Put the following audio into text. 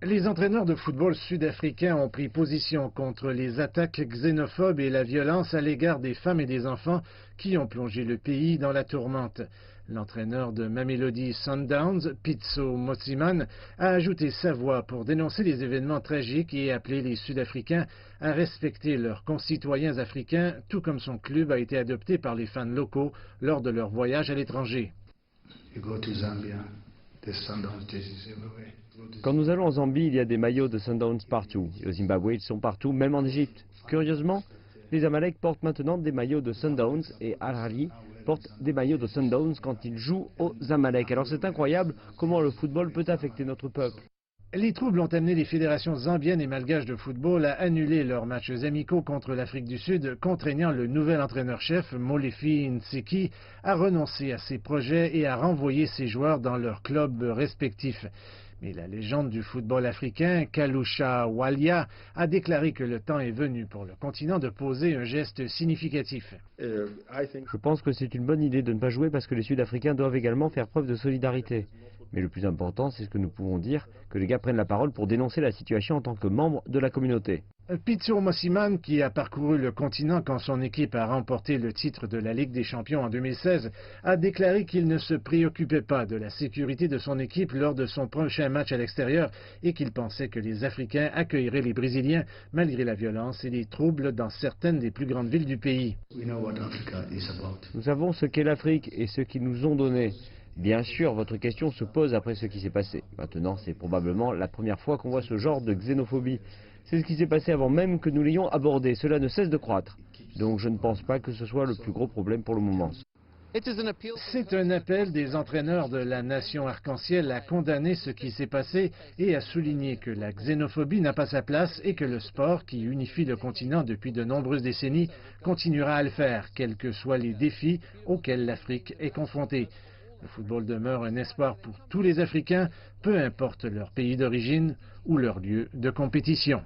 Les entraîneurs de football sud-africains ont pris position contre les attaques xénophobes et la violence à l'égard des femmes et des enfants qui ont plongé le pays dans la tourmente. L'entraîneur de Mamelodi Sundowns, Pitso Mosimane, a ajouté sa voix pour dénoncer les événements tragiques et appeler les Sud-Africains à respecter leurs concitoyens africains, tout comme son club a été adopté par les fans locaux lors de leur voyage à l'étranger. Quand nous allons en Zambie, il y a des maillots de Sundowns partout. Et au Zimbabwe, ils sont partout, même en Égypte. Curieusement, les Amalek portent maintenant des maillots de Sundowns et Al-Ahly portent des maillots de Sundowns quand ils jouent aux Amalek. Alors c'est incroyable comment le football peut affecter notre peuple. Les troubles ont amené les fédérations zambiennes et malgaches de football à annuler leurs matchs amicaux contre l'Afrique du Sud, contraignant le nouvel entraîneur-chef, Molefi Nseki, à renoncer à ses projets et à renvoyer ses joueurs dans leurs clubs respectifs. Mais la légende du football africain, Kalusha Walia, a déclaré que le temps est venu pour le continent de poser un geste significatif. Je pense que c'est une bonne idée de ne pas jouer parce que les Sud-Africains doivent également faire preuve de solidarité. Mais le plus important, c'est ce que nous pouvons dire, que les gars prennent la parole pour dénoncer la situation en tant que membres de la communauté. Pitso Mosimane, qui a parcouru le continent quand son équipe a remporté le titre de la Ligue des Champions en 2016, a déclaré qu'il ne se préoccupait pas de la sécurité de son équipe lors de son prochain match à l'extérieur et qu'il pensait que les Africains accueilleraient les Brésiliens malgré la violence et les troubles dans certaines des plus grandes villes du pays. Nous savons ce qu'est l'Afrique et ce qu'ils nous ont donné. Bien sûr, votre question se pose après ce qui s'est passé. Maintenant, c'est probablement la première fois qu'on voit ce genre de xénophobie. C'est ce qui s'est passé avant même que nous l'ayons abordé. Cela ne cesse de croître. Donc je ne pense pas que ce soit le plus gros problème pour le moment. C'est un appel des entraîneurs de la nation arc-en-ciel à condamner ce qui s'est passé et à souligner que la xénophobie n'a pas sa place et que le sport, qui unifie le continent depuis de nombreuses décennies, continuera à le faire, quels que soient les défis auxquels l'Afrique est confrontée. Le football demeure un espoir pour tous les Africains, peu importe leur pays d'origine ou leur lieu de compétition.